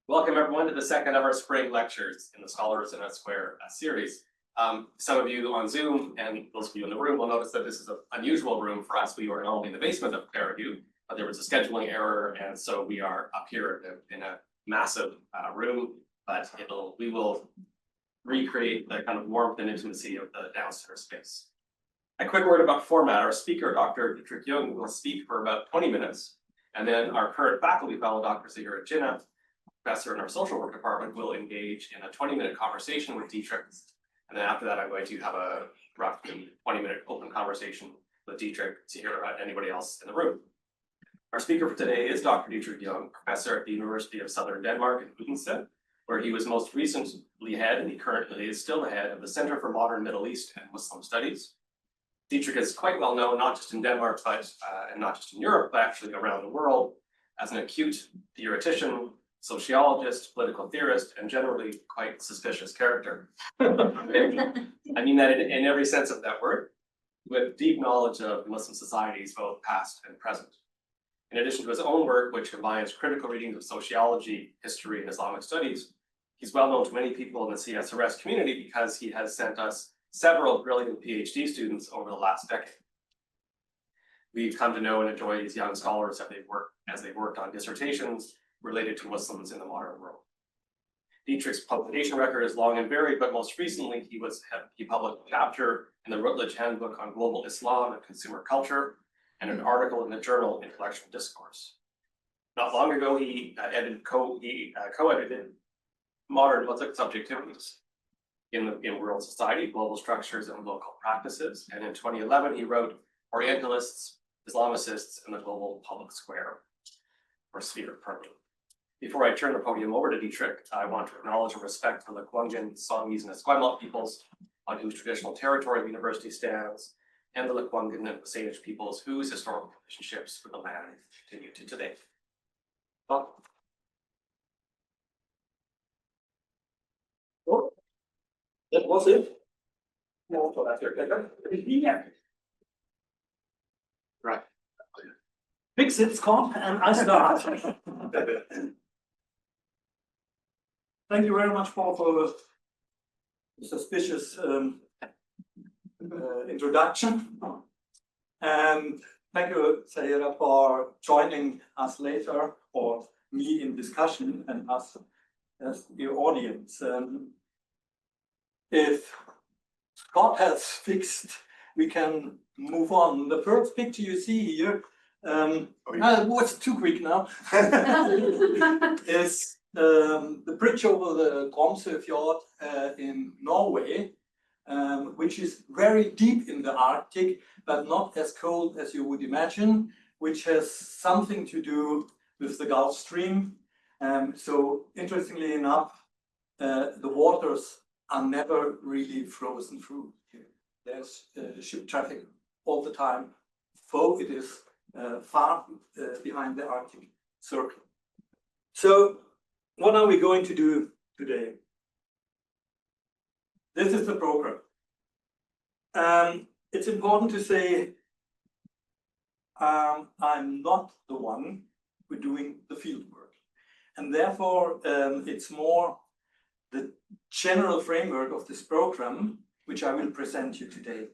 Welcome everyone to the second of our spring lectures in the Scholars in a Square series. Some of you on Zoom and those of you in the room will notice that this is an unusual room for us. We were normally in the basement of Fairview, but there was a scheduling error, and so we are up here in a massive room. But we will recreate the kind of warmth and intimacy of the downstairs space. A quick word about format. Our speaker, Dr. Dietrich Jung, will speak for about 20 minutes, and then our current faculty fellow, Dr. Zahira Jinnah, professor in our social work department, will engage in a 20-minute conversation with Dietrich. And then after that, I'm going to have a roughly 20-minute open conversation with Dietrich, Zahira, and anybody else in the room. Our speaker for today is Dr. Dietrich Jung, professor at the University of Southern Denmark in Odense, where he was most recently head, and he currently is still the head of the Center for Modern Middle East and Muslim Studies. Dietrich is quite well known, not just in Denmark, but and not just in Europe, but actually around the world, as an acute theoretician, sociologist, political theorist, and generally quite suspicious character. I mean that in every sense of that word, with deep knowledge of Muslim societies, both past and present. In addition to his own work, which combines critical readings of sociology, history, and Islamic studies, he's well known to many people in the CSRS community because he has sent us several brilliant PhD students over the last decade. We've come to know and enjoy these young scholars as they've worked on dissertations related to Muslims in the modern world. Dietrich's publication record is long and varied, but most recently he published a chapter in the Routledge Handbook on Global Islam and Consumer Culture, and an article in the journal Intellectual Discourse. Not long ago, he co-edited Modern Muslim Subjectivities in World Society, Global Structures and Local Practices. And in 2011, he wrote Orientalists, Islamicists, and the Global Public Square, or Sphere, pardon me. Before I turn the podium over to Dietrich, I want to acknowledge and respect the Lekwungen, Songhees, and Esquimalt peoples on whose traditional territory the university stands, and the Lekwungen and Salish peoples whose historical relationships with the land continue to today. Well, that was it. Right. Fix it, Scott, and I start. Thank you very much, Paul, for the suspicious introduction. And thank you, Zahira, for joining us later, or me in discussion, and us as the audience. If Scott has fixed, we can move on. The first picture you see here, what's too quick now, is the bridge over the Tromsø fjord in Norway, which is very deep in the Arctic, but not as cold as you would imagine, which has something to do with the Gulf Stream. So interestingly enough, the waters are never really frozen through here. There's ship traffic all the time, though it is far behind the Arctic Circle. So what are we going to do today? This is the program. It's important to say I'm not the one who's doing the field work. And therefore, it's more the general framework of this program, which I will present you today.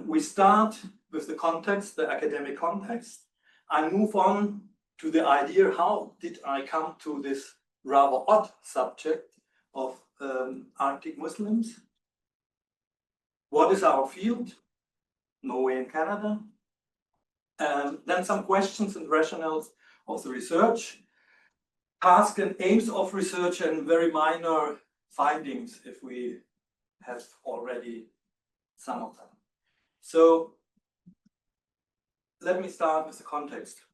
We start with the context, the academic context. I move on to the idea, how did I come to this rather odd subject of Arctic Muslims? What is our field? Norway and Canada. Then some questions and rationales of the research, task and aims of research, and very minor findings if we have already some of them. So let me start with the context.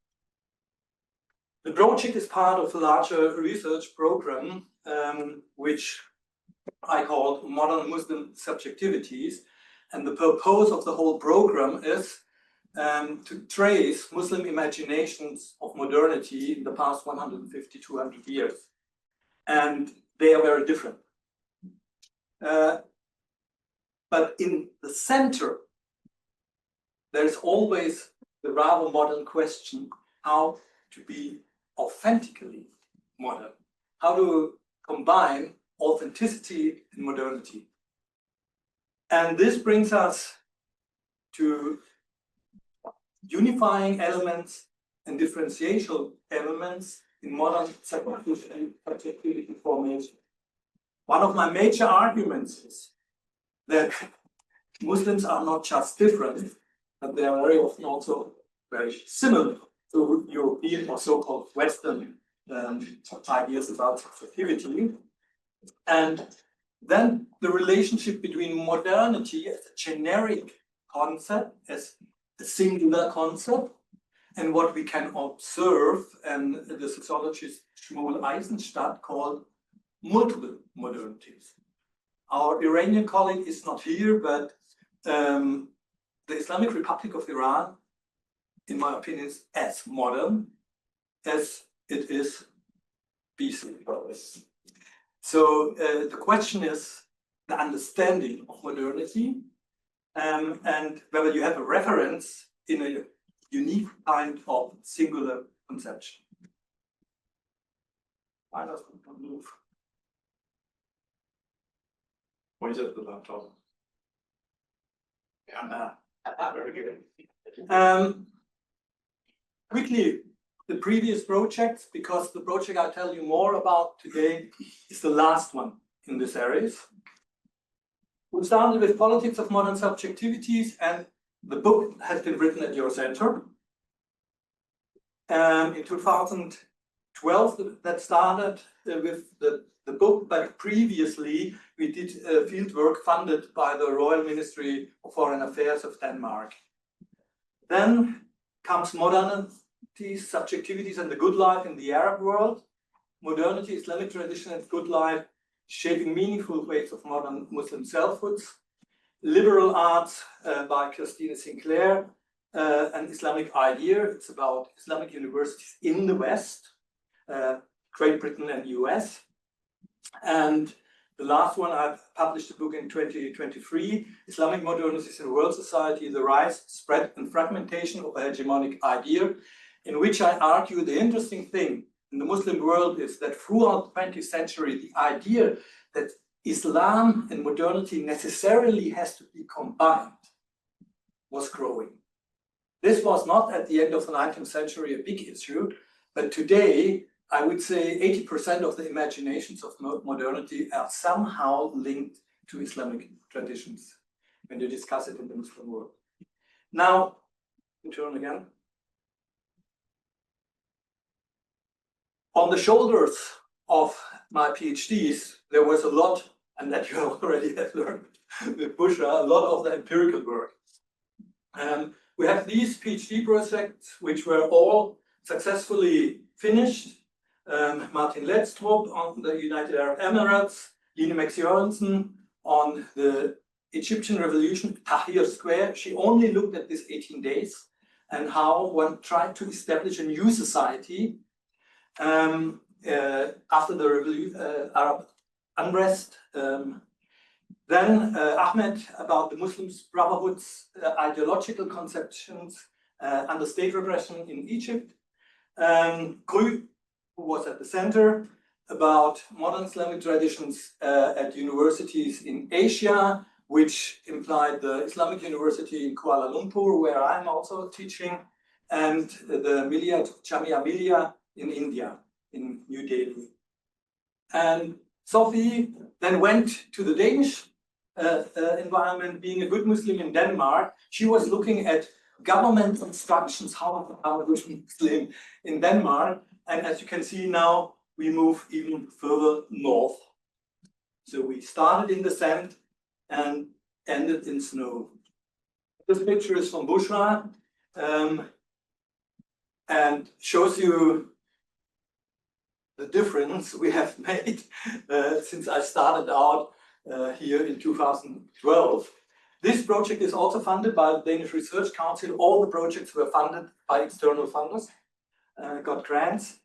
The project is part of a larger research program, which I call Modern Muslim Subjectivities. And the purpose of the whole program is to trace Muslim imaginations of modernity in the past 150, 200 years. And they are very different. But in the center, there's always the rather modern question, how to be authentically modern. how to combine authenticity and modernity. And this brings us to unifying elements and differential elements in modern subjectivity formation. One of my major arguments is that Muslims are not just different, but they are very often also very similar to European or so-called Western ideas about subjectivity. And then the relationship between modernity as a generic concept, as a singular concept, and what we can observe, and the sociologist Shmuel Eisenstadt called multiple modernities. Our Iranian colleague is not here, but the Islamic Republic of Iran, in my opinion, is as modern as it is peaceful. So the question is the understanding of modernity, and whether you have a reference in a unique kind of singular conception. Why does it not move? Point at the laptop. Very good. Quickly, the previous projects, because the project I'll tell you more about today is the last one in this series. We started with Politics of Modern Subjectivities, and the book has been written at your center. In 2012, that started with the book, but previously we did field work funded by the Royal Ministry of Foreign Affairs of Denmark. Then comes Modernity, Subjectivities and the Good Life in the Arab World, Modernity, Islamic Tradition and Good Life, Shaping Meaningful Ways of Modern Muslim Selfhoods, Liberal Arts by Christine Sinclair, an Islamic idea. It's about Islamic universities in the West, Great Britain and US. And the last one, I published a book in 2023, Islamic Modernities in World Society, the Rise, Spread and Fragmentation of a Hegemonic Idea, in which I argue the interesting thing in the Muslim world is that throughout the 20th century, the idea that Islam and modernity necessarily has to be combined was growing. This was not at the end of the 19th century a big issue, but today I would say 80% of the imaginations of modernity are somehow linked to Islamic traditions when you discuss it in the Muslim world. Now, turn again. On the shoulders of my PhDs, there was a lot, and that you already have learned with Bushra, a lot of the empirical work. We have these PhD projects, which were all successfully finished. Martin Letztrup on the United Arab Emirates, Line Max Jørgensen on the Egyptian Revolution, Tahrir Square. She only looked at this 18 days and how one tried to establish a new society after the Arab unrest. Then Ahmed about the Muslim Brotherhood's ideological conceptions under state repression in Egypt. Cru, who was at the center, about modern Islamic traditions at universities in Asia, which implied the Islamic University in Kuala Lumpur, where I'm also teaching, and the Jamia Millia in India, in New Delhi. And Sophie then went to the Danish environment, being a good Muslim in Denmark. She was looking at government instructions, how a good Muslim in Denmark. And as you can see now, we move even further north. So we started in the sand and ended in snow. This picture is from Bushra and shows you the difference we have made since I started out here in 2012. This project is also funded by the Danish Research Council. All the projects were funded by external funders, got grants.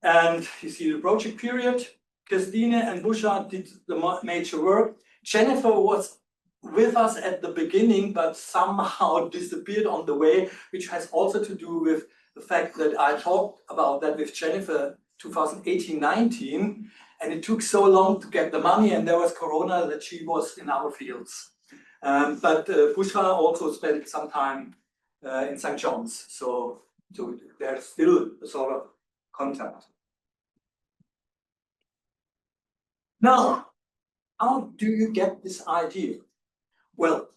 And you see the project period. Christine and Bushra did the major work. Jennifer was with us at the beginning, but somehow disappeared on the way, which has also to do with the fact that I talked about that with Jennifer 2018-19, and it took so long to get the money, and there was Corona that she was in our fields. But Bushra also spent some time in St. John's, so there's still a sort of contact. Now, how do you get this idea? Well,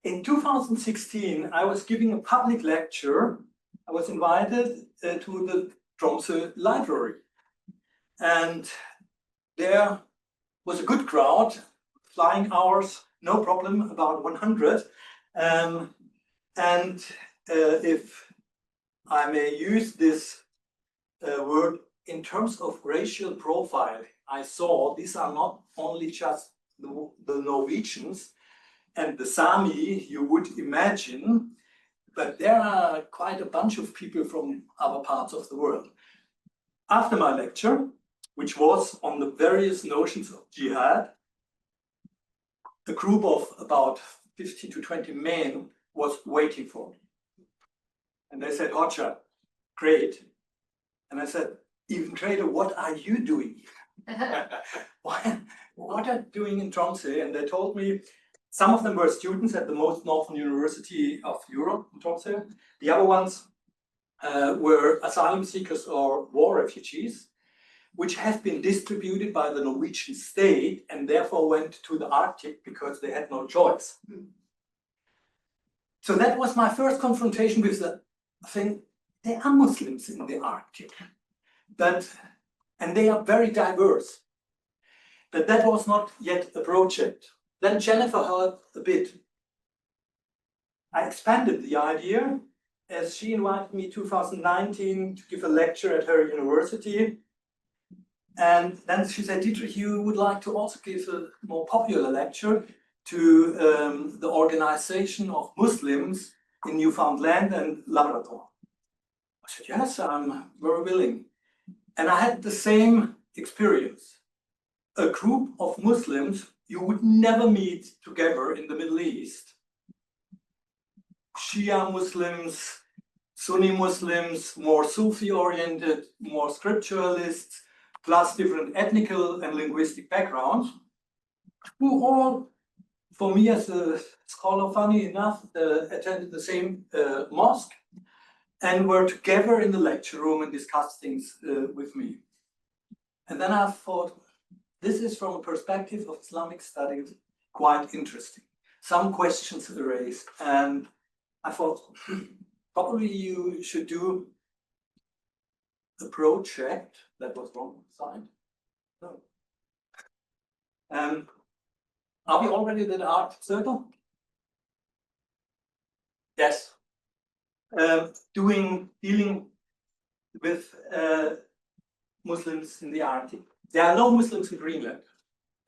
in 2016, I was giving a public lecture. I was invited to the Tromsø library. And there was a good crowd, flying hours, no problem, about 100. If I may use this word, in terms of racial profile, I saw these are not only just the Norwegians and the Sami you would imagine, but there are quite a bunch of people from other parts of the world. After my lecture, which was on the various notions of jihad, a group of about 15 to 20 men was waiting for me. And they said, Hoxha, great. And I said, even greater, what are you doing here? What are you doing in Tromsø? And they told me, some of them were students at the most northern university of Europe, in Tromsø. The other ones were asylum seekers or war refugees, which have been distributed by the Norwegian state and therefore went to the Arctic because they had no choice. So that was my first confrontation with the thing. There are Muslims in the Arctic, and they are very diverse. But that was not yet a project. Then Jennifer heard a bit. I expanded the idea as she invited me 2019 to give a lecture at her university. And then she said, Dietrich, you would like to also give a more popular lecture to the organization of Muslims in Newfoundland and Labrador. I said, yes, I'm very willing. And I had the same experience. A group of Muslims you would never meet together in the Middle East. Shia Muslims, Sunni Muslims, more Sufi-oriented, more scripturalists, plus different ethnical and linguistic backgrounds, who all, for me as a scholar, funny enough, attended the same mosque and were together in the lecture room and discussed things with me. And then I thought, this is from a perspective of Islamic studies quite interesting. Some questions are raised, and I thought, probably you should do a project. That was wrong side. No. Are we already in the Arctic Circle? Yes. Dealing with Muslims in the Arctic. There are no Muslims in Greenland.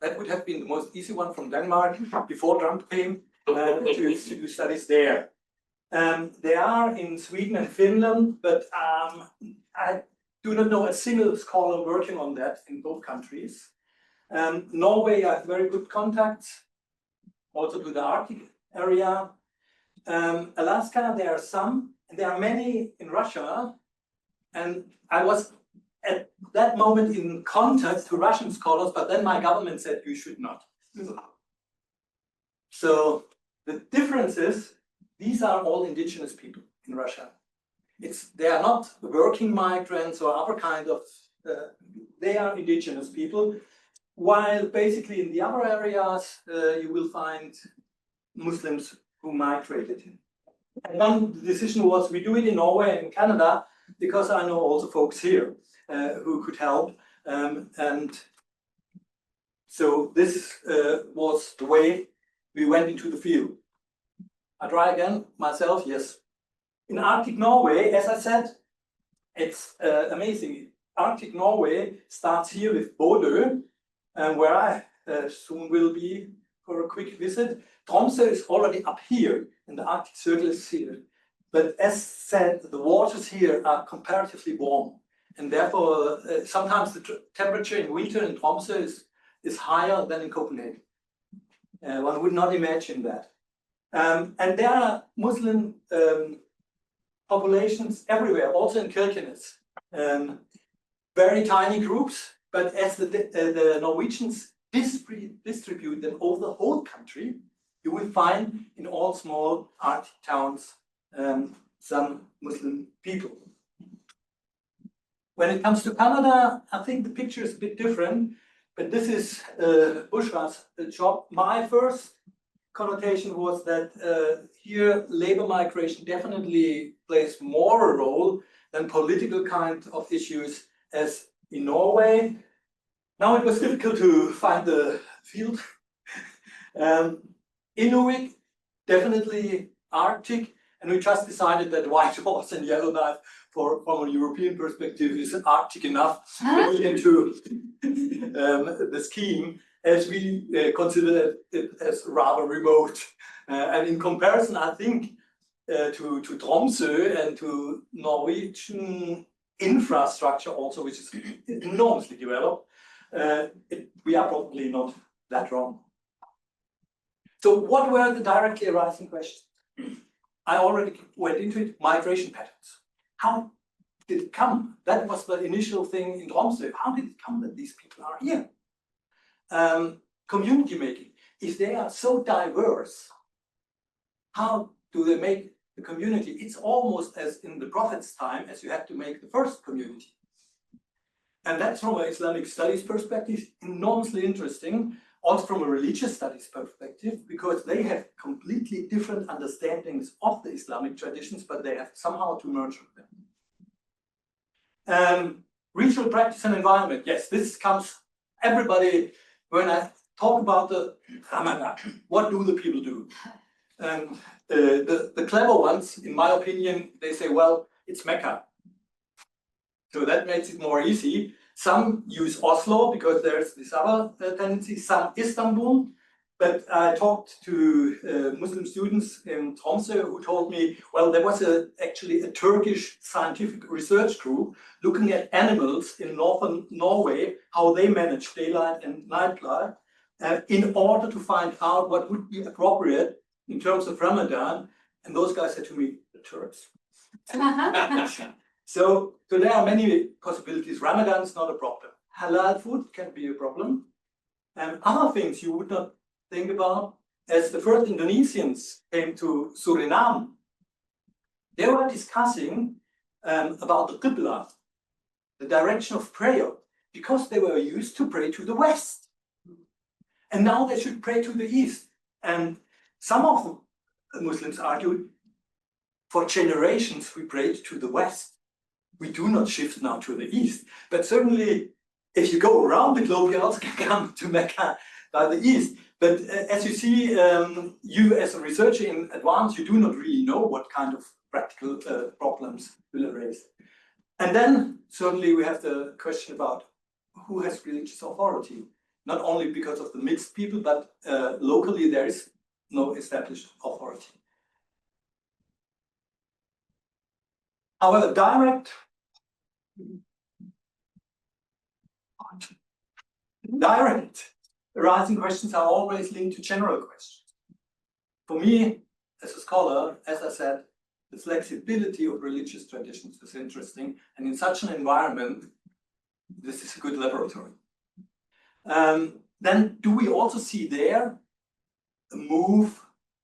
That would have been the most easy one from Denmark before Trump came to do studies there. They are in Sweden and Finland, but I do not know a single scholar working on that in both countries. Norway, I have very good contacts, also to the Arctic area. Alaska, there are some, and there are many in Russia. And I was at that moment in contact to Russian scholars, but then my government said you should not. So the difference is, these are all indigenous people in Russia. They are not working migrants or other kind of, they are indigenous people, while basically in the other areas you will find Muslims who migrated. And one decision was we do it in Norway and Canada because I know also folks here who could help. And so this was the way we went into the field. I try again myself, yes. In Arctic Norway, as I said, it's amazing. Arctic Norway starts here with Bodø, where I soon will be for a quick visit. Tromsø is already up here, and the Arctic Circle is here. But as said, the waters here are comparatively warm, and therefore sometimes the temperature in winter in Tromsø is higher than in Copenhagen. One would not imagine that. And there are Muslim populations everywhere, also in Kirkenes. very tiny groups, but as the Norwegians distribute them over the whole country, you will find in all small Arctic towns some Muslim people. When it comes to Canada, I think the picture is a bit different, but this is Bushra's job. My first connotation was that here labor migration definitely plays more a role than political kind of issues as in Norway. Now it was difficult to find the field. Inuit, definitely Arctic, and we just decided that white horse and yellowknife from a European perspective is Arctic enough into the scheme, as we consider it as rather remote. And in comparison, I think to Tromsø and to Norwegian infrastructure also, which is enormously developed, we are probably not that wrong. So what were the directly arising questions? I already went into it, migration patterns. How did it come? That was the initial thing in Tromsø. How did it come that these people are here? Community making. If they are so diverse, how do they make the community? It's almost as in the Prophet's time as you had to make the first community. And that's from an Islamic studies perspective, enormously interesting. Also from a religious studies perspective, because they have completely different understandings of the Islamic traditions, but they have somehow to merge with them. Regional practice and environment. Yes, this comes, everybody, when I talk about the Ramadan, what do the people do? The clever ones, in my opinion, they say, well, it's Mecca. So that makes it more easy. Some use Oslo because there's this other tendency, some Istanbul. But I talked to Muslim students in Tromsø who told me, well, there was actually a Turkish scientific research group looking at animals in northern Norway, how they manage daylight and nightlife, in order to find out what would be appropriate in terms of Ramadan. And those guys said to me, the Turks. So there are many possibilities. Ramadan is not a problem. Halal food can be a problem. And other things you would not think about, as the first Indonesians came to Suriname, they were discussing about the Qibla, the direction of prayer, because they were used to pray to the west. And now they should pray to the east. And some of the Muslims argued, for generations we prayed to the west. We do not shift now to the east. But certainly, if you go around the globe, you also can come to Mecca by the east. But as you see, you as a researcher in advance, you do not really know what kind of practical problems will arise. And then certainly we have the question about who has religious authority. Not only because of the mixed people, but locally there is no established authority. However, direct arising questions are always linked to general questions. For me, as a scholar, as I said, the flexibility of religious traditions is interesting, and in such an environment, this is a good laboratory. Then do we also see there a move,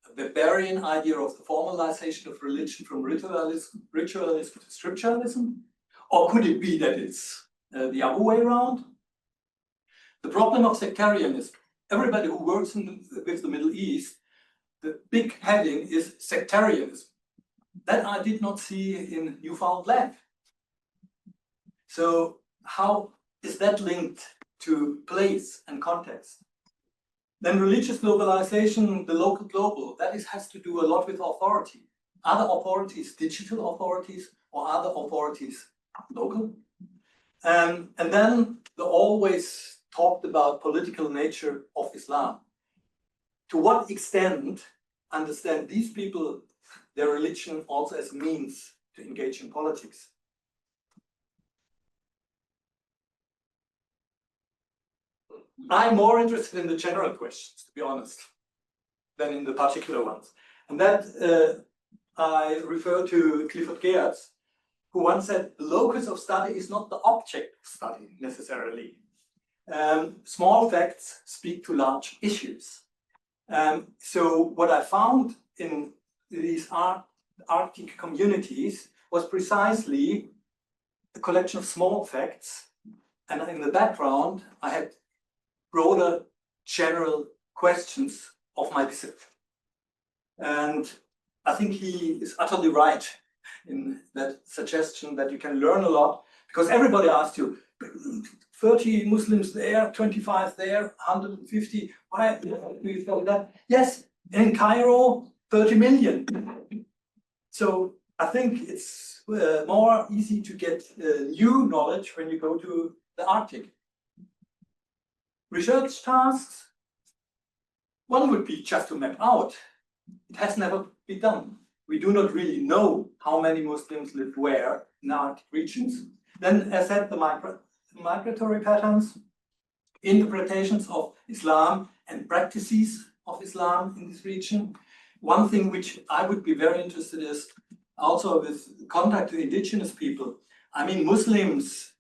a barbarian idea of the formalization of religion from ritualism to scripturalism? Or could it be that it's the other way around? The problem of sectarianism, everybody who works with the Middle East, the big heading is sectarianism. That I did not see in Newfoundland. So how is that linked to place and context? Then religious globalization, the local global, that has to do a lot with authority. Are the authorities digital authorities or are the authorities local? And then the always talked about political nature of Islam. To what extent understand these people their religion also as a means to engage in politics? I'm more interested in the general questions, to be honest, than in the particular ones. And that I refer to Clifford Geertz, who once said, the locus of study is not the object of study necessarily. Small facts speak to large issues. So what I found in these Arctic communities was precisely a collection of small facts, and in the background I had broader general questions of my discipline. And I think he is utterly right in that suggestion that you can learn a lot, because everybody asks you, 30 Muslims there, 25 there, 150, why do you feel that? Yes, in Cairo, 30 million. So I think it's more easy to get new knowledge when you go to the Arctic. Research tasks, one would be just to map out. It has never been done. We do not really know how many Muslims live where in Arctic regions. Then, as said, the migratory patterns, interpretations of Islam and practices of Islam in this region. One thing which I would be very interested in is also with contact with indigenous people. I mean, Muslims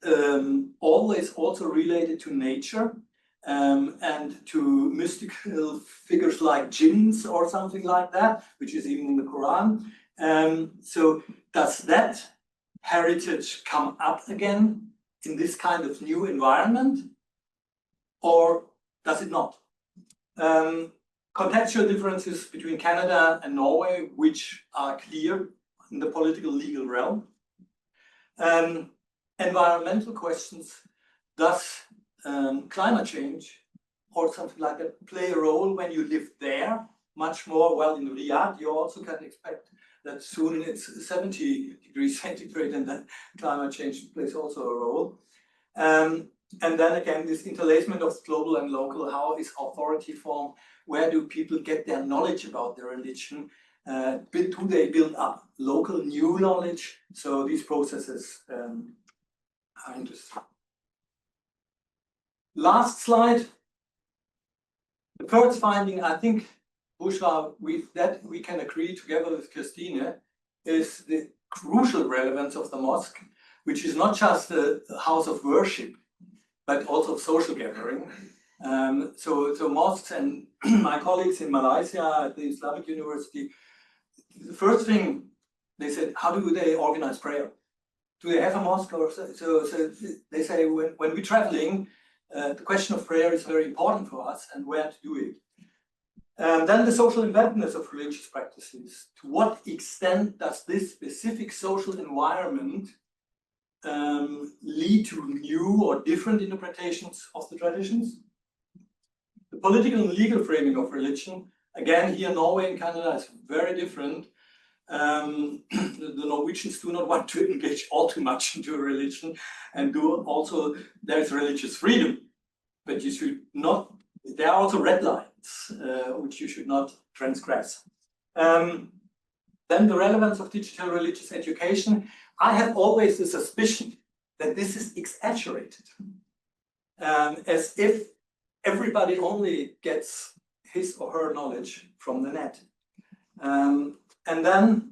always also related to nature and to mystical figures like jinns or something like that, which is even in the Quran. So does that heritage come up again in this kind of new environment, or does it not? Contextual differences between Canada and Norway, which are clear in the political legal realm. Environmental questions, does climate change or something like that play a role when you live there much more? Well, in Riyadh, you also can expect that soon it's 70 degrees centigrade and that climate change plays also a role. And then again, this interlacement of global and local, how is authority formed? Where do people get their knowledge about their religion? Do they build up local new knowledge? So these processes are interesting. Last slide. The first finding, I think, Bushra, with that we can agree together with Christine, is the crucial relevance of the mosque, which is not just a house of worship, but also of social gathering. So mosques, and my colleagues in Malaysia at the Islamic University, the first thing they said, how do they organize prayer? Do they have a mosque? Or so they say when we're traveling, the question of prayer is very important for us and where to do it. Then the social embeddedness of religious practices. To what extent does this specific social environment lead to new or different interpretations of the traditions? The political and legal framing of religion, again, here Norway and Canada is very different. The Norwegians do not want to engage all too much into religion, and there's religious freedom, but you should not, there are also red lines which you should not transgress. Then the relevance of digital religious education. I have always the suspicion that this is exaggerated, as if everybody only gets his or her knowledge from the net. And then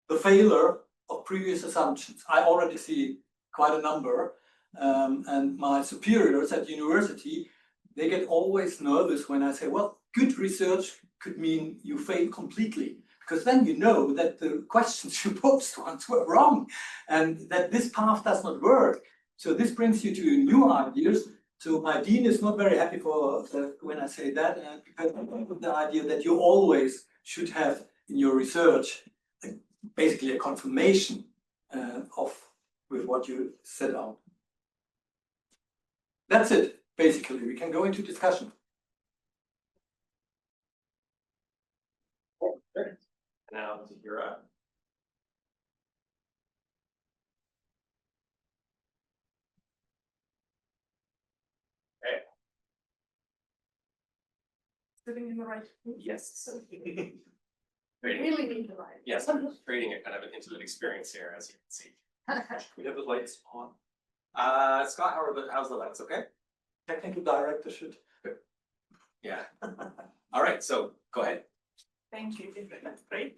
the failure of previous assumptions. I already see quite a number, and my superiors at university, they get always nervous when I say, well, good research could mean you fail completely, because then you know that the questions you posed once were wrong and that this path does not work. So this brings you to new ideas. So my dean is not very happy for when I say that, because of the idea that you always should have in your research basically a confirmation with what you set out. That's it, basically. We can go into discussion. Now, you're up. Okay. Sitting in the right room. Yes. Really need the right. Yes, I'm creating a kind of an intimate experience here, as you can see. We have the lights on. Scott, how's the lights? Okay. Technical director should. Yeah. All right. So go ahead. Thank you. That's great.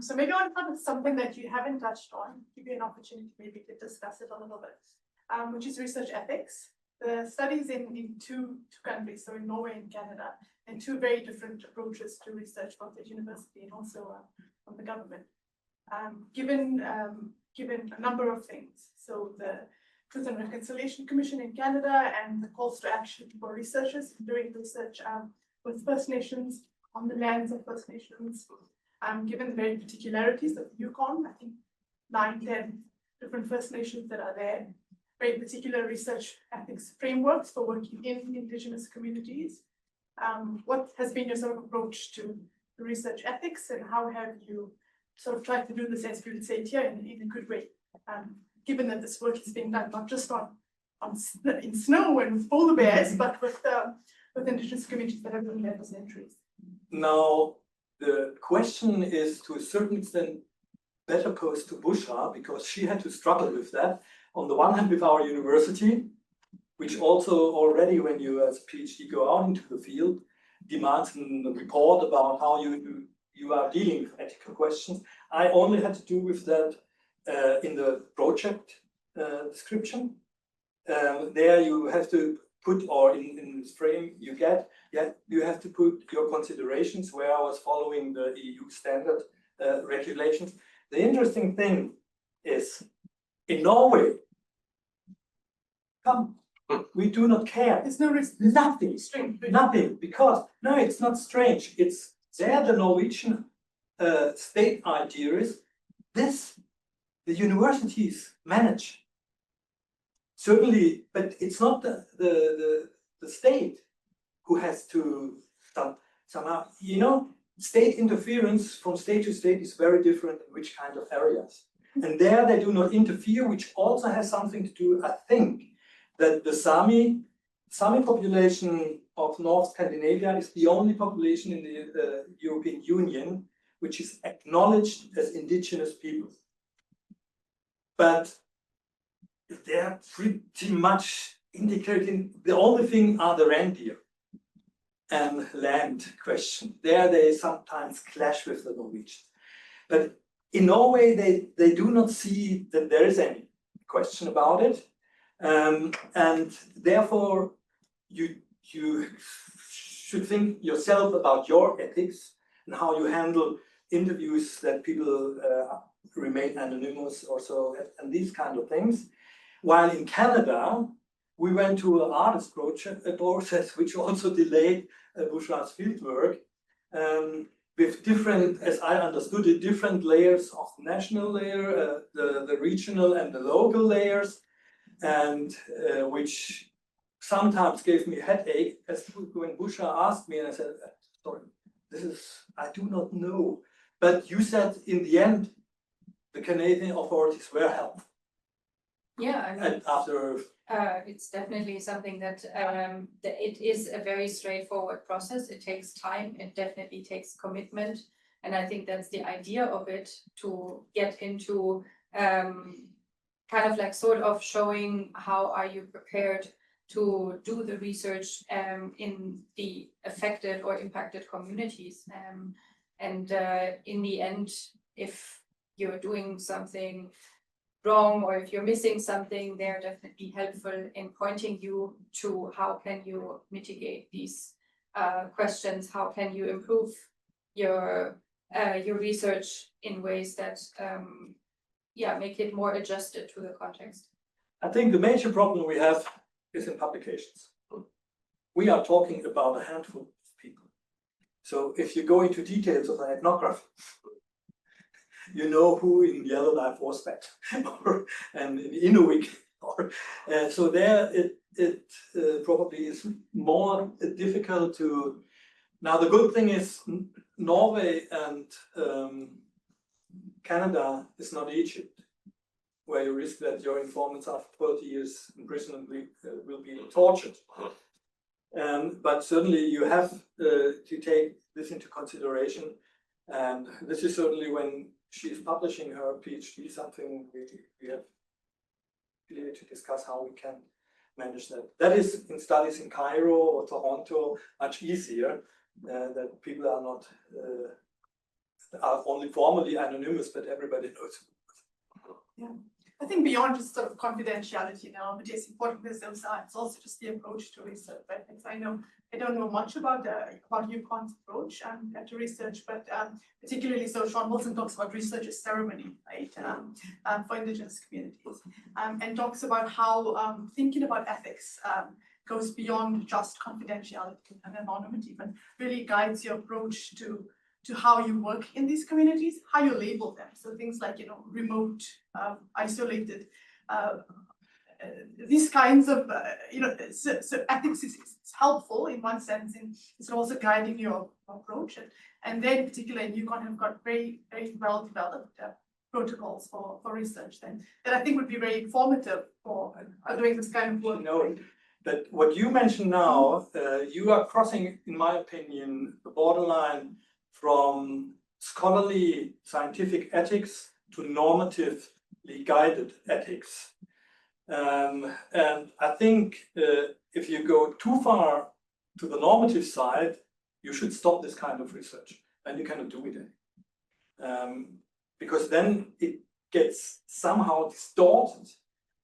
So maybe I want to start with something that you haven't touched on, give you an opportunity maybe to discuss it a little bit, which is research ethics. The studies in two countries, so in Norway and Canada, and two very different approaches to research, both at university and also from the government. Given a number of things, so the Truth and Reconciliation Commission in Canada and the calls to action for researchers doing research with First Nations on the lands of First Nations. Given the very particularities of Yukon, I think 9, 10 different First Nations that are there, very particular research ethics frameworks for working in Indigenous communities. What has been your sort of approach to research ethics, and how have you sort of tried to do this, as we would say here, in a good way? Given that this work is being done not just in snow and with polar bears, but with Indigenous communities that have been there for centuries. Now, the question is to a certain extent better posed to Bushra, because she had to struggle with that. On the one hand, with our university, which also already, when you as a PhD go out into the field, demands a report about how you are dealing with ethical questions. I only had to do with that in the project description. There you have to put, or in this frame you get, you have to put your considerations where I was following the EU standard regulations. The interesting thing is, in Norway, we do not care. There's no risk. Nothing, nothing, because no, it's not strange. It's there. The Norwegian state idea is this: the universities manage. Certainly, but it's not the state who has to somehow, state interference from state to state is very different in which kind of areas. And there they do not interfere, which also has something to do, I think, that the Sami population of North Scandinavia is the only population in the European Union which is acknowledged as indigenous people. But they're pretty much indicating, the only thing are the reindeer and land question. There they sometimes clash with the Norwegians. But in Norway, they do not see that there is any question about it. And therefore, you should think yourself about your ethics and how you handle interviews that people remain anonymous or so, and these kind of things. While in Canada, we went to an artist process which also delayed Bushra's fieldwork, with different, as I understood it, different layers of the national layer, the regional and the local layers, and which sometimes gave me a headache, as when Bushra asked me, and I said, sorry, I do not know. But you said in the end, the Canadian authorities were helpful. Yeah, I mean, And after it's definitely something that it is a very straightforward process. It takes time. It definitely takes commitment, and I think that's the idea of it, to get into kind of like sort of showing how are you prepared to do the research in the affected or impacted communities, and in the end, if you're doing something wrong or if you're missing something, they're definitely helpful in pointing you to how can you mitigate these questions, how can you improve your research in ways that make it more adjusted to the context. I think the major problem we have is in publications. We are talking about a handful of people. So if you go into details of an ethnography, you know who in Yellowknife was that, and in Inuit, so there it probably is more difficult to. Now the good thing is Norway and Canada is not Egypt, where you risk that your informants after 30 years imprisonment will be tortured. But certainly you have to take this into consideration, and this is certainly when she is publishing her PhD, something we have to discuss how we can manage that. That is in studies in Cairo or Toronto much easier, that people are not are only formally anonymous, but everybody knows. I think beyond just sort of confidentiality now, but it's important as those are, it's also just the approach to research. But I don't know much about UConn's approach to research, but particularly so Sean Wilson talks about research as ceremony, right, for Indigenous communities, and talks about how thinking about ethics goes beyond just confidentiality and anonymity, but really guides your approach to how you work in these communities, how you label them. So things like, remote, isolated, these kinds of, so ethics is helpful in one sense, and it's also guiding your approach. And then particularly in UConn have got very, very well developed protocols for research then that I think would be very informative for doing this kind of work. But what you mentioned now, you are crossing, in my opinion, the borderline from scholarly scientific ethics to normatively guided ethics. And I think if you go too far to the normative side, you should stop this kind of research, and you cannot do it. Because then it gets somehow distorted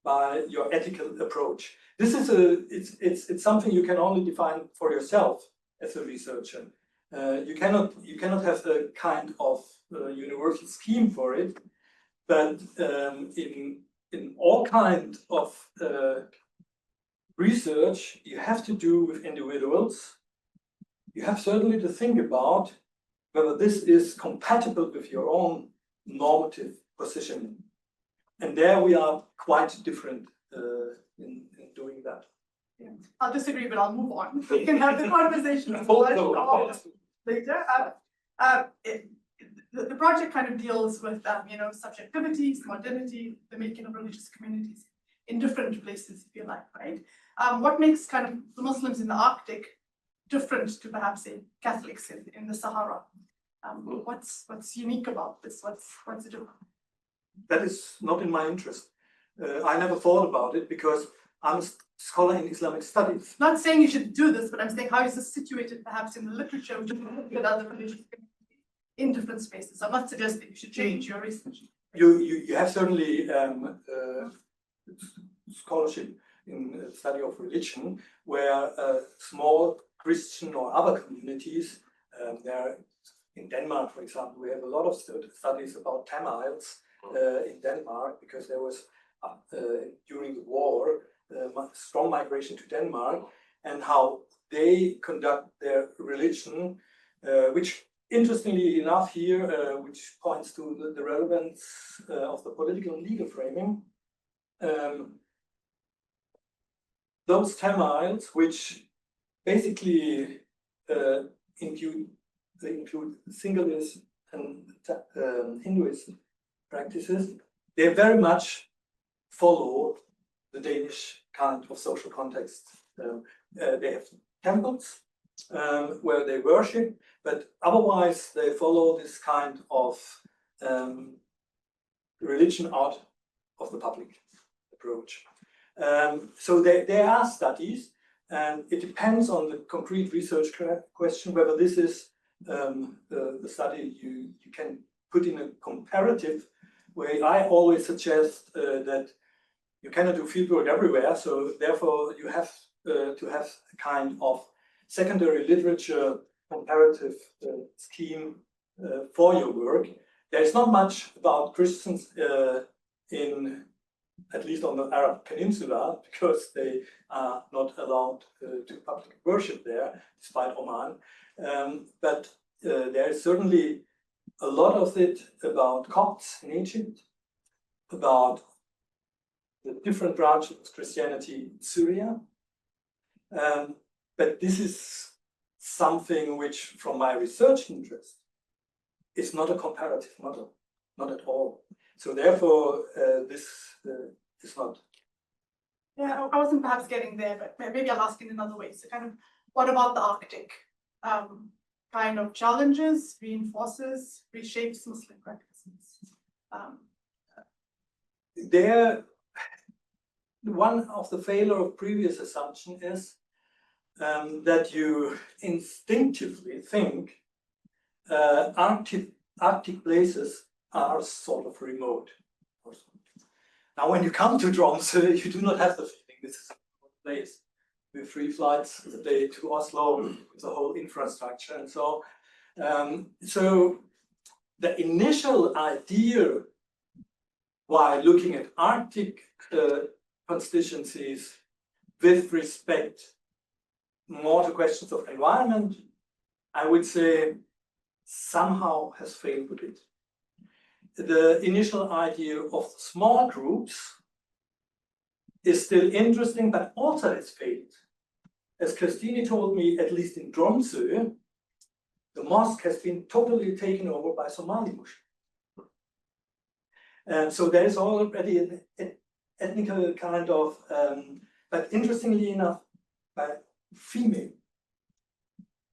by your ethical approach. This is it's something you can only define for yourself as a researcher. You cannot have a kind of universal scheme for it, but in all kind of research you have to do with individuals. You have certainly to think about whether this is compatible with your own normative positioning, and there we are quite different in doing that. Yeah. I'll disagree, but I'll move on. We can have the conversation later. The project kind of deals with subjectivities, modernity, the making of religious communities in different places, if you like, right? What makes kind of the Muslims in the Arctic different to perhaps say Catholics in the Sahara? What's unique about this? What's it about? That is not in my interest. I never thought about it because I'm a scholar in Islamic studies. Not saying you should do this, but I'm saying how is this situated perhaps in the literature which with other religious communities in different spaces. I'm not suggesting you should change your research. You have certainly scholarship in the study of religion where small Christian or other communities, there in Denmark, for example, we have a lot of studies about Tamils in Denmark because there was during the war strong migration to Denmark, and how they conduct their religion, which interestingly enough here, which points to the relevance of the political and legal framing. Those Tamils, which basically include Sinhalese and Hinduism practices, they very much follow the Danish kind of social context. They have temples where they worship, but otherwise they follow this kind of religion out of the public approach. So there are studies, and it depends on the concrete research question whether this is the study you can put in a comparative way. I always suggest that you cannot do fieldwork everywhere, so therefore you have to have a kind of secondary literature comparative scheme for your work. There is not much about Christians at least on the Arab Peninsula, because they are not allowed to public worship there, despite Oman. But there is certainly a lot of it about Copts in Egypt, about the different branches of Christianity in Syria. But this is something which, from my research interest, is not a comparative model, not at all. So therefore, this is not. Yeah, I wasn't perhaps getting there, but maybe I'll ask in another way. So kind of, what about the Arctic? Kind of challenges, reinforces, reshapes Muslim practices. One of the failure of previous assumption is that you instinctively think Arctic Arctic places are sort of remote. Now, when you come to Tromsø, you do not have the feeling this is a remote place. With 3 flights a day to Oslo, with the whole infrastructure and so. So the initial idea while looking at Arctic constituencies with respect more to questions of environment, I would say somehow has failed a bit. The initial idea of small groups is still interesting, but also has failed. As Christine told me, at least in Tromsø, the mosque has been totally taken over by Somali Muslims. And so there is already an ethnical kind of, but interestingly enough, by female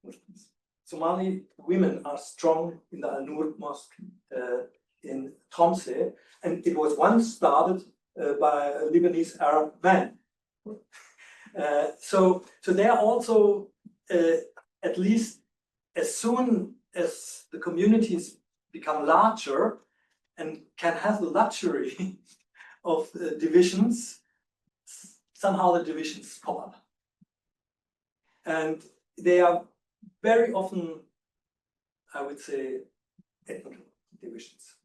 Muslims. Somali women are strong in the Al-Nur Mosque in Tromsø, and it was once started by a Lebanese Arab man. So they are also, at least as soon as the communities become larger and can have the luxury of divisions, somehow the divisions pop up. And they are very often, I would say, ethnic divisions.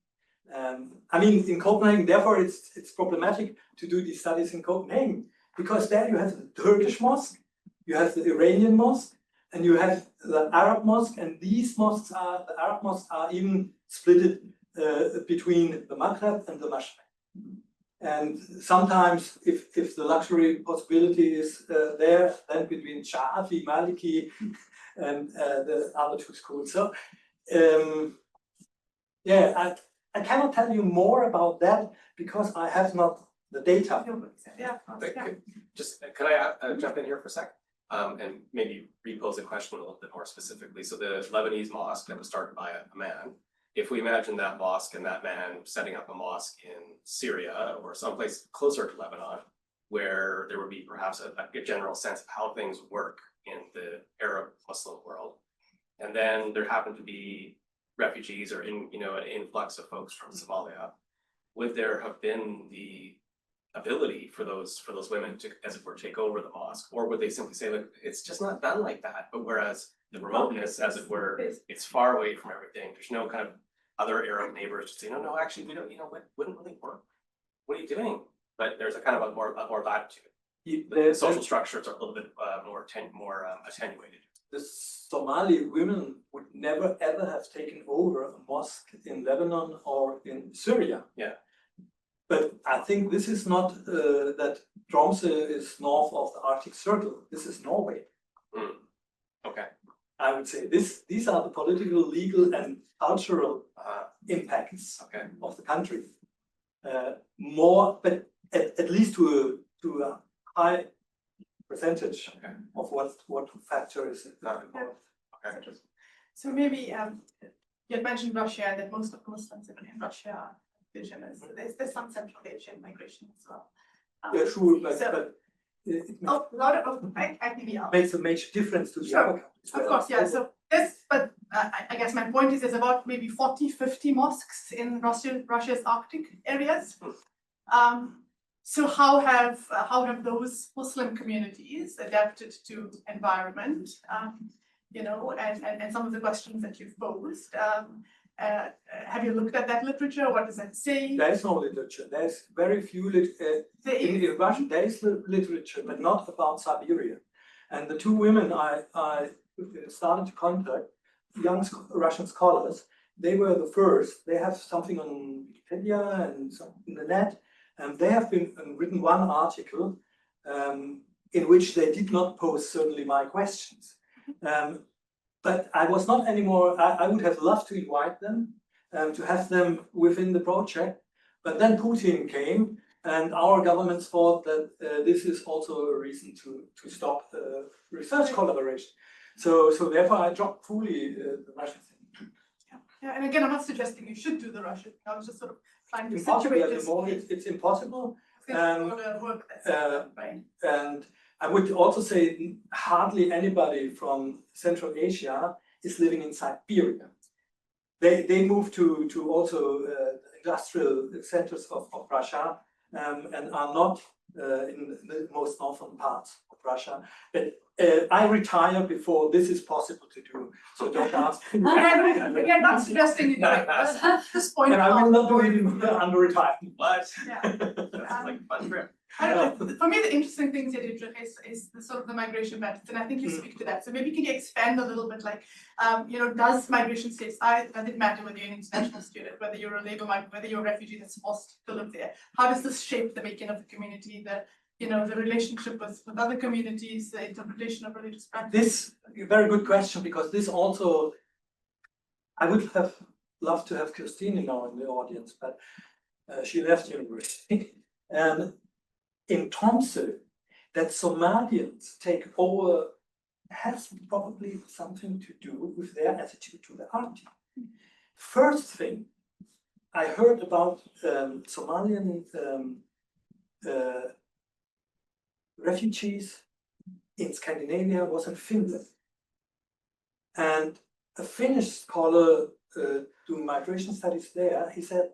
I mean, in Copenhagen, therefore, it's problematic to do these studies in Copenhagen, because there you have the Turkish mosque, you have the Iranian mosque, and you have the Arab mosque, and these mosques are, the Arab mosques are even split between the Maghreb and the Mashraq. And sometimes, if the luxury possibility is there, then between Shafi, Maliki, and the other 2 schools. So, yeah, I cannot tell you more about that because I have not the data. Yeah. Just, could I jump in here for a sec? And maybe repose the question a little bit more specifically. So the Lebanese mosque that was started by a man, if we imagine that mosque and that man setting up a mosque in Syria or someplace closer to Lebanon, where there would be perhaps a general sense of how things work in the Arab Muslim world. And then there happened to be refugees or an influx of folks from Somalia. Would there have been the ability for those women to, as it were, take over the mosque, or would they simply say, look, it's just not done like that? But whereas the remoteness, as it were, it's far away from everything. There's no kind of other Arab neighbors to say, no, actually, we don't, wouldn't really work. What are you doing? But there's a kind of a more latitude. The social structures are a little bit more attenuated. The Somali women would never ever have taken over a mosque in Lebanon or in Syria. Yeah. But I think this is not that Tromsø is north of the Arctic Circle. This is Norway. Okay. I would say these are the political, legal, and cultural impacts of the country. More, but at least to a high percentage of what factor is involved. Okay. So maybe you had mentioned Russia, that most of the Muslims in Russia are indigenous. There's some Central Asian migration as well. Yeah, true, but it makes a major difference to the other countries. Of course, yeah. So but I guess my point is there's about maybe 40-50 mosques in Russia's Arctic areas. So how have those Muslim communities adapted to environment? And some of the questions that you've posed. Have you looked at that literature? What does that say? There is no literature. There's very few in Russian. There is literature, but not about Siberia. And the 2 women I started to contact, young Russian scholars, they were the first. They have something on Wikipedia and some in the net, and they have been written one article in which they did not pose certainly my questions. But I was not anymore, I would have loved to invite them, to have them within the project. But then Putin came, and our governments thought that this is also a reason to stop the research collaboration. So therefore I dropped fully the Russian thing. Yeah, and again, I'm not suggesting you should do the Russian. I was just sort of trying to Impossible situate at this. the moment. It's impossible. Work that's right. And I would also say hardly anybody from Central Asia is living in Siberia. they moved to also industrial centers of Russia and are not in the most northern parts of Russia. But I retire before this is possible to do, so don't ask me. Again, not suggesting you do it, but at this point. And I will not do it under retirement. What? Yeah. That's like a fun trip. I don't know, for me, the interesting thing here, Dietrich, is the sort of the migration methods, and I think you speak to that. So maybe can you expand a little bit, like, does migration states, does it matter whether you're an international student, whether you're a labor migrant, whether you're a refugee that's forced to live there? How does this shape the making of the community, the relationship with other communities, the interpretation of religious practice? This is a very good question, because this also, I would have loved to have Christine now in the audience, but she left university. And in Tromsø, that Somalians take over has probably something to do with their attitude to the Arctic. First thing I heard about Somalian refugees in Scandinavia was in Finland. And a Finnish scholar doing migration studies there, he said,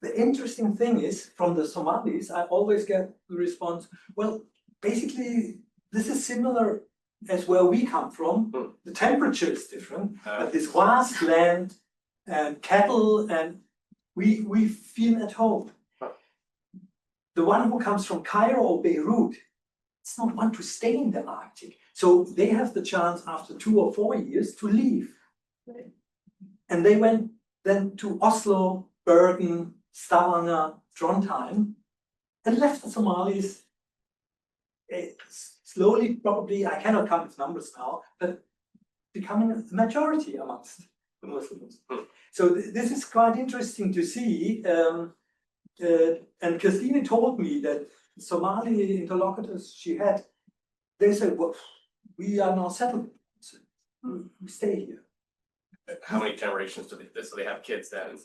the interesting thing is, from the Somalis, I always get the response, well, basically, this is similar as where we come from. The temperature is different, but this vast land and cattle, and we feel at home. The one who comes from Cairo or Beirut, it's not want to stay in the Arctic. So they have the chance after 2 or 4 years to leave. And they went then to Oslo, Bergen, Stavanger, Trondheim, and left the Somalis slowly, probably, I cannot count with numbers now, but becoming a majority amongst the Muslims. So this is quite interesting to see. And Christine told me that Somali interlocutors she had, they said, well, we are now settled, so we stay here. How many generations do they have kids then?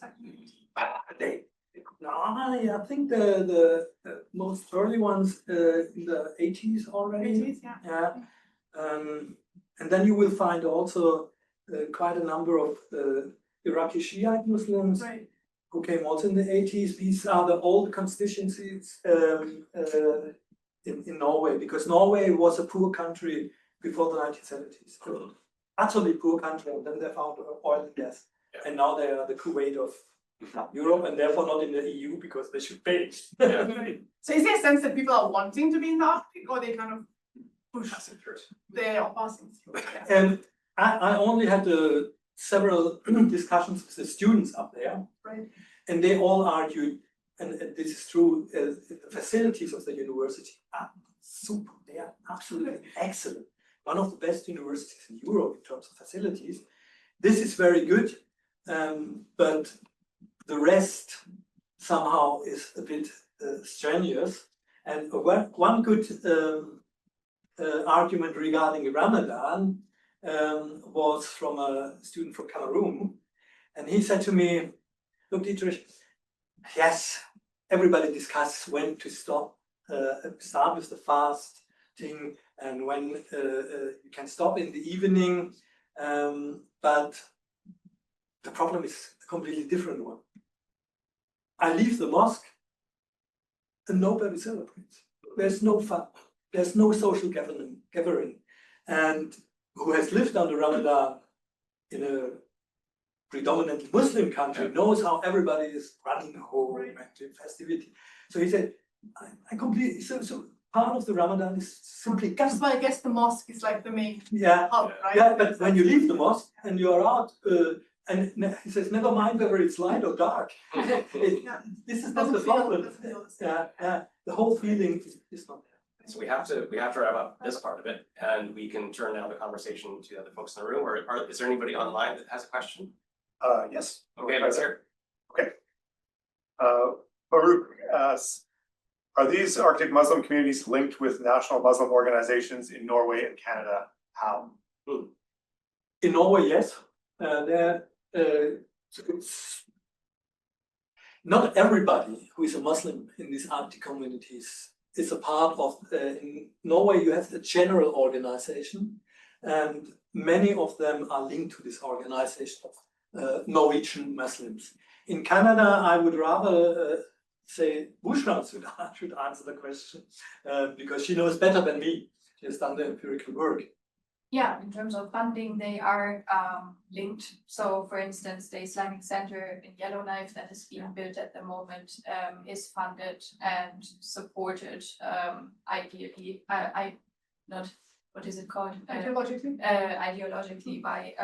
I think the most early ones in the 80s already. 80s, yeah. And then you will find also quite a number of Iraqi Shiite Muslims who came also in the 80s. These are the old constituencies in Norway, because Norway was a poor country before the 1970s. Utterly poor country, and then they found oil and gas. And now they are the Kuwait of Europe, and therefore not in the EU because they should pay. So is there a sense that people are wanting to be in the Arctic, or they kind of push they are passing through? And I only had several discussions with the students up there, and they all argued, and this is true, the facilities of the university are super, they are absolutely excellent. One of the best universities in Europe in terms of facilities. This is very good, but the rest somehow is a bit strenuous. And one good argument regarding Ramadan was from a student from Cameroon. And he said to me, look, Dietrich, yes, everybody discusses when to start with the fasting and when you can stop in the evening. But the problem is a completely different one. I leave the mosque and nobody celebrates. There's no fun. There's no social gathering. And who has lived under Ramadan in a predominantly Muslim country knows how everybody is running home and to festivity. So he said, I completely, so part of the Ramadan is simply That's why I guess the mosque is like the main hub, right? Yeah, but when you leave the mosque and you are out, and he says, never mind whether it's light or dark. This is not the problem. The whole feeling is not there. So we have to wrap up this part of it, and we can turn now the conversation to the other folks in the room. Or is there anybody online that has a question? Yes. Okay, let's hear. Okay. Baruch asks, are these Arctic Muslim communities linked with national Muslim organizations in Norway and Canada? How? In Norway, yes. Not everybody who is a Muslim in these Arctic communities is a part of, in Norway you have a general organization, and many of them are linked to this organization of Norwegian Muslims. In Canada, I would rather say Bushra should answer the question because she knows better than me. She has done the empirical work. Yeah, in terms of funding, they are linked. So for instance, the Islamic Center in Yellowknife that is being built at the moment is funded and supported ideally, not, what is it called? Ideologically? Ideologically by,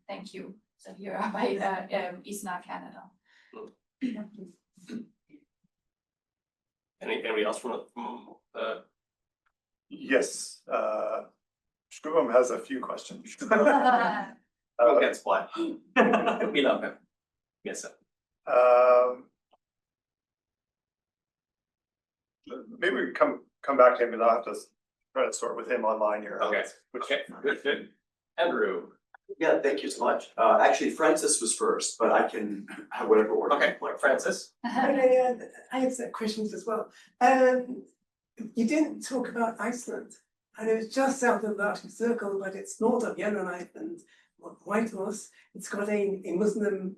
thank you, Zahira, by Islamic Canada. Anybody else from Yes, Shubham has a few questions. against Black? We love him. Yes, sir. Maybe we can come back to him, and I'll have to try to sort with him online here. Okay. Okay, good. Andrew. Yeah, thank you so much. Actually, Francis was first, but I can have whatever order. Okay, Francis. Okay, I have some questions as well. You didn't talk about Iceland, and it was just south of the Arctic Circle, but it's north of Yellowknife and Whitehorse. It's got a Muslim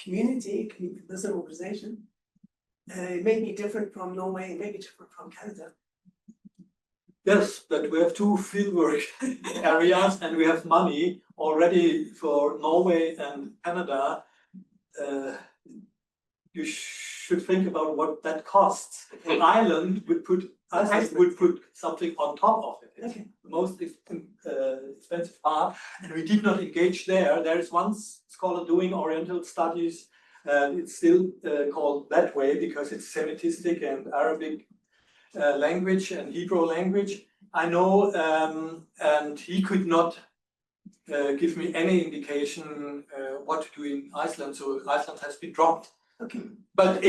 community, Muslim organization. It may be different from Norway, it may be different from Canada. Yes, but we have two fieldwork areas and we have money already for Norway and Canada. You should think about what that costs. Ireland would put something on top of it. It's Okay. the most expensive part, and we did not engage there. There is one scholar doing Oriental studies. It's still called that way because it's Semitic and Arabic language and Hebrew language. I know, and he could not give me any indication what to do in Iceland. So Iceland has been dropped. Okay. But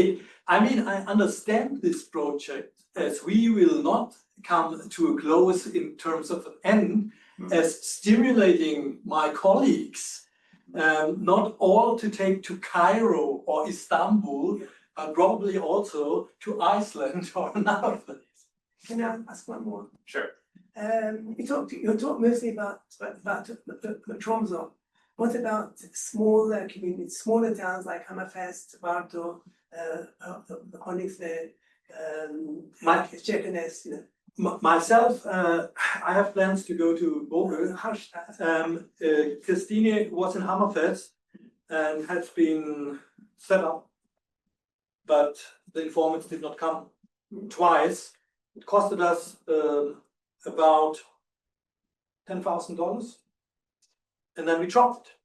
I understand this project as we will not come to a close in terms of an end, as stimulating my colleagues, not all to take to Cairo or Istanbul, but probably also to Iceland or another place. Can I ask one more? Sure. You talked mostly about the Tromsø. What about smaller communities, smaller towns like Hammerfest, Vardo, Honningsved, Kirkenes, you know? Myself, I have plans to go to Vågø. Christine was in Hammerfest and has been set up, but the informants did not come twice. It costed us about $10,000, and then we dropped.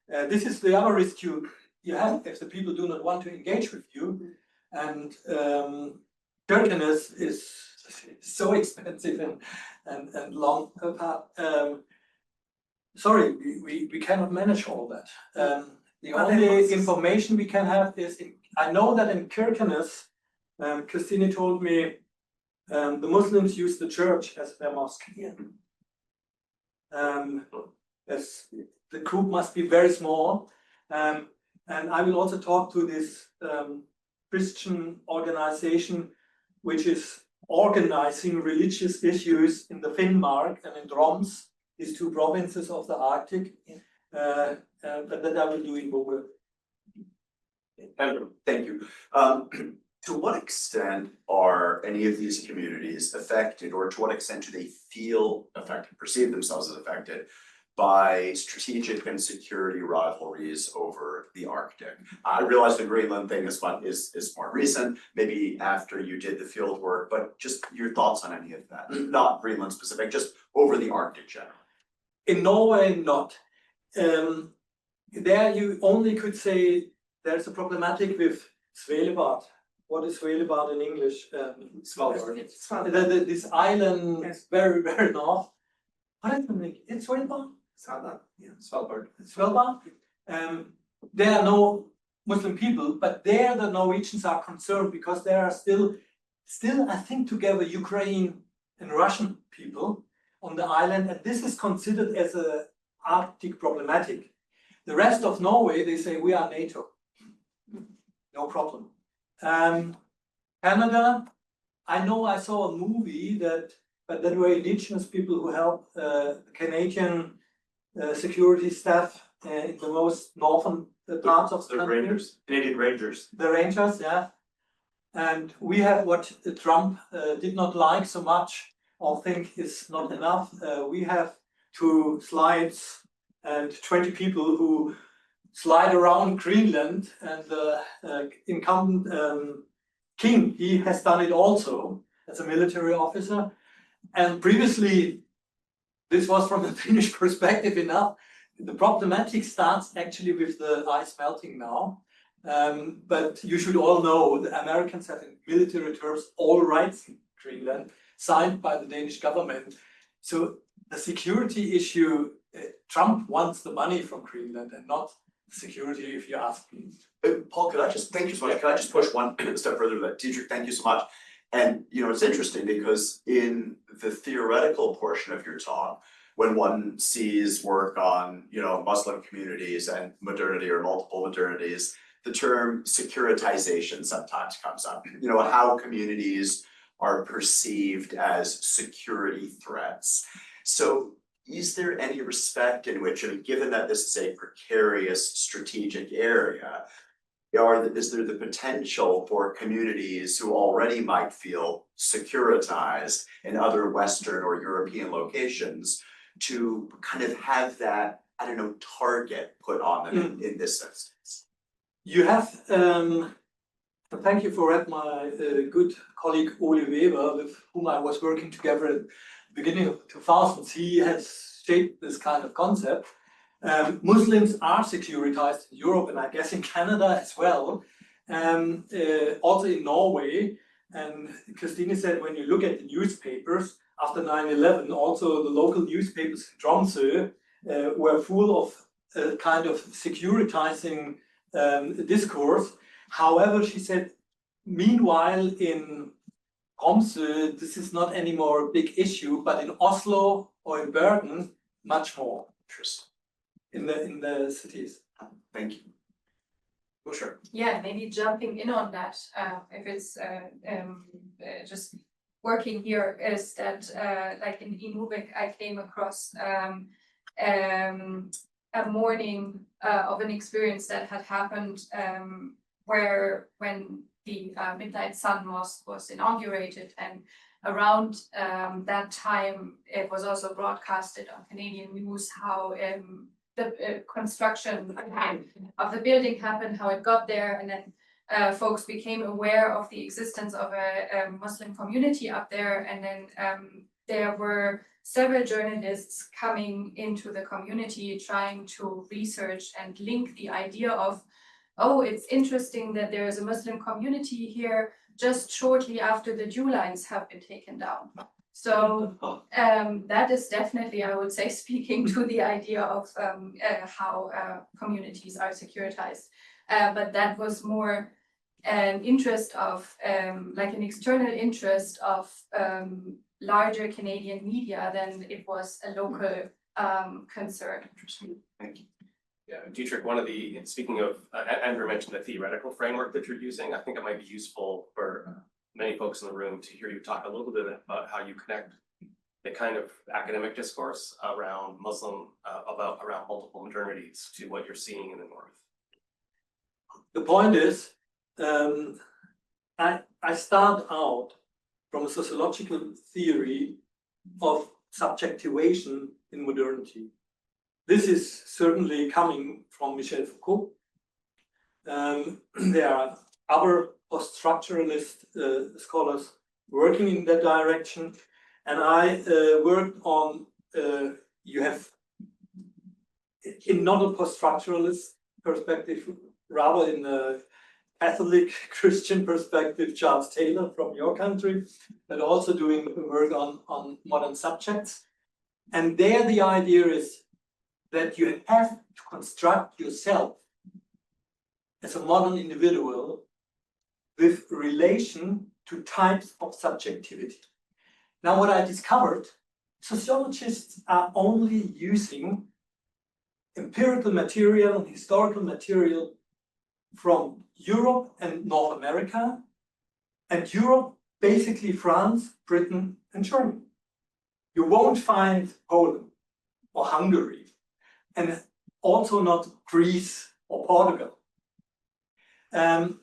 This is the other risk you have if the people do not want to engage with you, and Kirkenes is so expensive and long apart. Sorry, we cannot manage all that. The only information we can have is I know that in Kirkenes, Christine told me the Muslims use the church as their mosque. Yeah. As the group must be very small, and I will also talk to this Christian organization which is organizing religious issues in the Finnmark and in Troms, these two provinces of the Arctic. But that I will do in Vågø. Andrew. Thank you. To what extent are any of these communities affected, or to what extent do they feel affected, perceive themselves as affected by strategic and security rivalries over the Arctic? I realize the Greenland thing is more recent, maybe after you did the field work, but just your thoughts on any of that, not Greenland specific, just over the Arctic generally. In Norway, not. There you only could say there's a problematic with Svalbard. What is Svalbard in English? Svalbard. This island, Yes. very, very north. What is the name? It's Svalbard? Svalbard, yeah. Svalbard. Svalbard. There are no Muslim people, but there the Norwegians are concerned because there are still I think together Ukraine and Russian people on the island, and this is considered as a Arctic problematic. The rest of Norway, they say we are NATO. No problem. Canada, I know I saw a movie but that were indigenous people who helped Canadian security staff in the most northern parts of the The country. Rangers, Canadian Rangers. The Rangers, yeah. And we have what Trump did not like so much, or think is not enough. We have 2 slides and 20 people who slide around Greenland, and the incumbent king, he has done it also as a military officer. And previously, this was from a Finnish perspective enough. The problematic starts actually with the ice melting now. But you should all know the Americans have in military terms all rights in Greenland signed by the Danish government. So the security issue, Trump wants the money from Greenland and not security, if you ask me. Paul, could I just, thank you so much, could I just push one step further with that? Dietrich, thank you so much. And you know, it's interesting because in the theoretical portion of your talk, when one sees work on, you know, Muslim communities and modernity or multiple modernities, the term securitization sometimes comes up. You know, how communities are perceived as security threats. So is there any respect in which, I mean, given that this is a precarious strategic area, is there the potential for communities who already might feel securitized in other Western or European locations to kind of have that, I don't know, target put on them in this instance? You have, thank you for that, my good colleague Ole Weber, with whom I was working together at the beginning of the 2000s. He has shaped this kind of concept. Muslims are securitized in Europe, and I guess in Canada as well, also in Norway. And Christine said, when you look at the newspapers after 9/11, also the local newspapers in Tromsø were full of kind of securitizing discourse. However, she said, meanwhile in Tromsø, this is not anymore a big issue, but in Oslo or in Bergen, much more. Interesting. In the cities. Thank you. Oh, sure. Yeah, maybe jumping in on that, if it's just working here, is that like in Inuvik, I came across a morning of an experience that had happened where when the Midnight Sun was inaugurated, and around that time it was also broadcasted on Canadian news how the construction of the building happened, how it got there, and then folks became aware of the existence of a Muslim community up there, and then there were several journalists coming into the community trying to research and link the idea of, oh, it's interesting that there is a Muslim community here just shortly after the Jew lines have been taken down. So that is definitely, I would say, speaking to the idea of how communities are securitized. But that was more an interest of, like an external interest of larger Canadian media than it was a local concern. Thank you. Yeah, Dietrich, one of the, speaking of, Andrew mentioned the theoretical framework that you're using. I think it might be useful for many folks in the room to hear you talk a little bit about how you connect the kind of academic discourse around Muslim, around multiple modernities to what you're seeing in the North. The point is, I start out from a sociological theory of subjectivation in modernity. This is certainly coming from Michel Foucault. There are other post-structuralist scholars working in that direction, and I worked on, you have, in not a post-structuralist perspective, rather in a Catholic Christian perspective, Charles Taylor from your country, but also doing work on modern subjects. And there the idea is that you have to construct yourself as a modern individual with relation to types of subjectivity. Now, what I discovered, sociologists are only using empirical material and historical material from Europe and North America, and Europe, basically France, Britain, and Germany. You won't find Poland or Hungary. And also not Greece or Portugal. And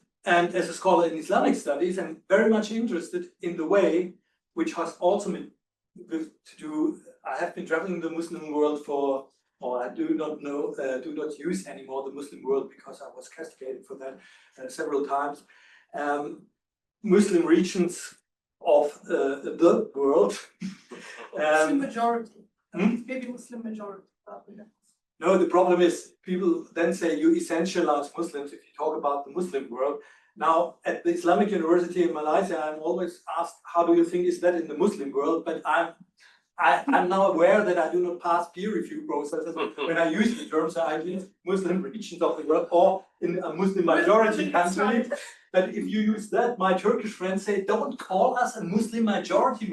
as a scholar in Islamic studies, I'm very much interested in the way which has also been to do. I have been traveling the Muslim world for, or I do not use anymore the Muslim world because I was castigated for that several times. Muslim regions of the world. Muslim majority. Hmm? Maybe Muslim majority. No, the problem is people then say you essentialize Muslims if you talk about the Muslim world. Now, at the Islamic University in Malaysia, I'm always asked, how do you think is that in the Muslim world? But I'm now aware that I do not pass peer review processes when I use the terms. I use Muslim regions of the world or in a Muslim majority country. But if you use that, my Turkish friends say, don't call us a Muslim majority.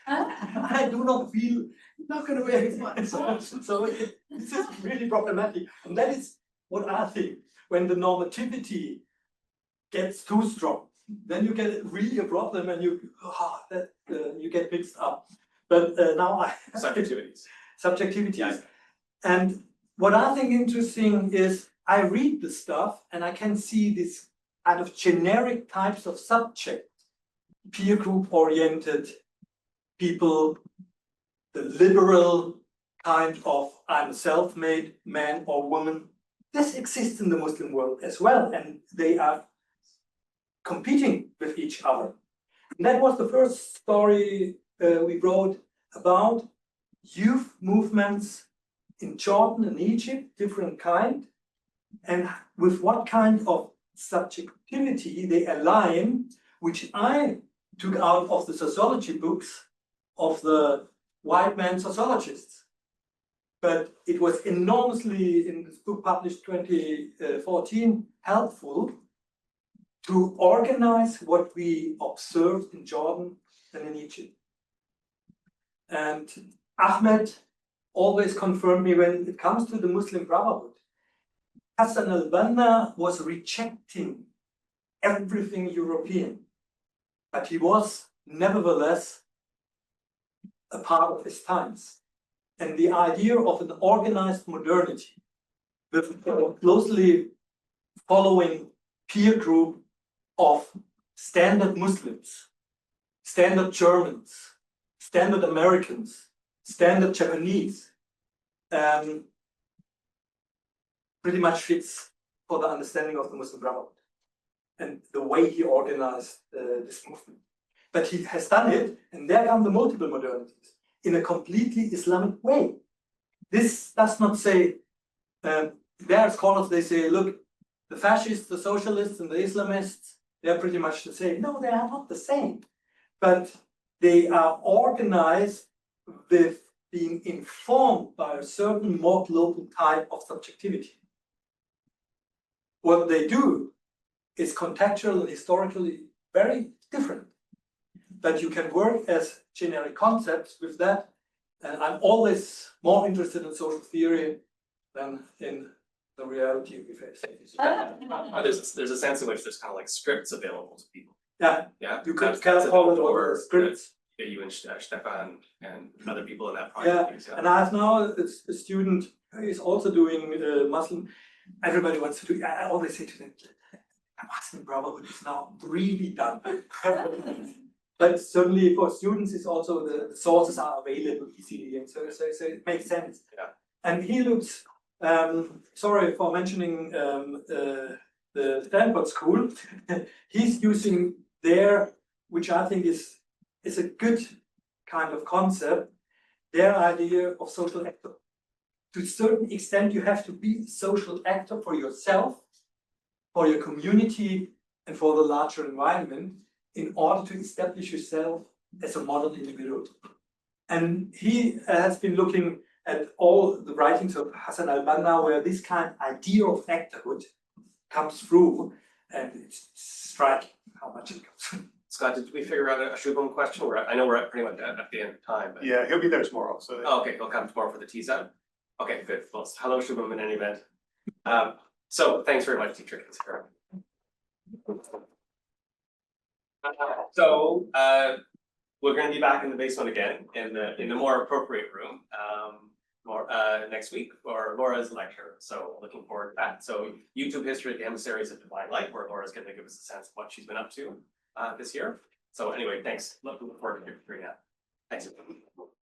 I do not feel Not gonna wear his one. so this is really problematic. And that is what I think, when the normativity gets too strong, then you get really a problem and you get mixed up. But now Subjectivities. subjectivities. Yeah. And what I think interesting is I read the stuff and I can see this kind of generic types of subject, peer group oriented people, the liberal kind of I'm a self-made man or woman. This exists in the Muslim world as well, and they are competing with each other. And that was the first story we wrote about youth movements in Jordan and Egypt, different kind, and with what kind of subjectivity they align, which I took out of the sociology books of the white man sociologists. But it was enormously, in this book published 2014, helpful to organize what we observed in Jordan and in Egypt. And Ahmed always confirmed me when it comes to the Muslim Brotherhood. Hassan al-Banna was rejecting everything European, but he was nevertheless a part of his times. And the idea of an organized modernity with closely following peer group of standard Muslims, standard Germans, standard Americans, standard Japanese, pretty much fits for the understanding of the Muslim Brotherhood and the way he organized this movement. But he has done it, and there come the multiple modernities in a completely Islamic way. This does not say, there are scholars, they say, look, the fascists, the socialists, and the Islamists, they're pretty much the same. No, they are not the same. But they are organized with being informed by a certain more global type of subjectivity. What they do is contextual and historically very different. But you can work as generic concepts with that. And I'm always more interested in social theory than in the reality we face. There's a sense in which there's kind of like scripts available to people. Yeah, Yeah. you could That's call it for over scripts. you and Stefan and other people in that Yeah, project. and I have now a student who is also doing Muslim. Everybody wants to do. I always say to them, "The Muslim Brotherhood is now really done." But certainly for students, it's also the sources are available easily, and so it makes sense. Yeah. And he looks. Sorry for mentioning the Stanford School. He's using there, which I think is a good kind of concept, their idea of social actor. To a certain extent, you have to be a social actor for yourself, for your community, and for the larger environment in order to establish yourself as a modern individual. And he has been looking at all the writings of Hassan al-Banna where this kind of idea of actorhood comes through, and it's striking how much it comes through. Scott, did we figure out a Shubham question? I know we're pretty much at the end of time. But... Yeah, he'll be there tomorrow, so. Oh, okay, he'll come tomorrow for the tease out. Okay, good. Well, hello, Shubham, in any event. So thanks very much, Dietrich. So we're going to be back in the basement again in the more appropriate room. next week for Laura's lecture. So looking forward to that. So YouTube history, the emissaries of divine light, where Laura's going to give us a sense of what she's been up to this year. So anyway, thanks. Looking forward to hearing that. Thanks.